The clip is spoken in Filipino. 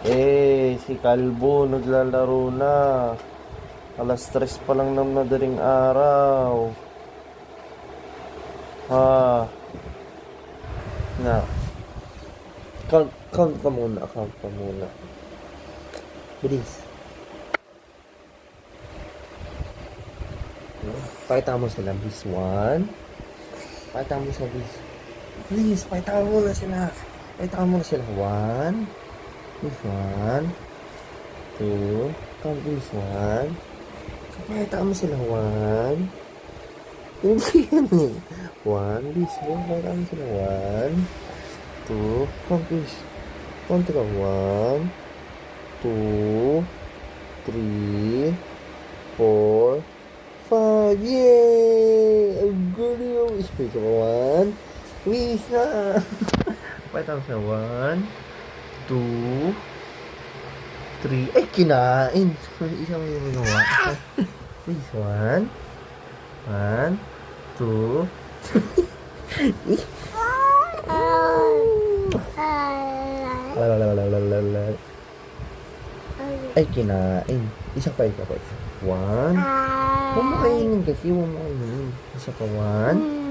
Si Kalbo naglalaro na. Alas 3 pa lang ng madaling araw. Na. Count ka muna, Bilis. Pakita mo sila, bis 1. Pakita mo sila, bis. Please, pakita mo na sila. 1. Bis 1. 2. Count bis 1. Pakita mo sila, 1. Hindi yan eh. 1, bis 1. Pakita mo sila, 1. 2. Count bis. Count ka, 1. 2. 3. 4. 5. Yay! Ang galing yung space ko. 1. Wish na! Pakita mo sa 1, 2, 3. Ay, kinain! Isang yung ginawa. Wish 1, 1, 2, 3. Ay, kinain. Isa pa. 1. Huwag mo kainin kasi. Isa pa. 1.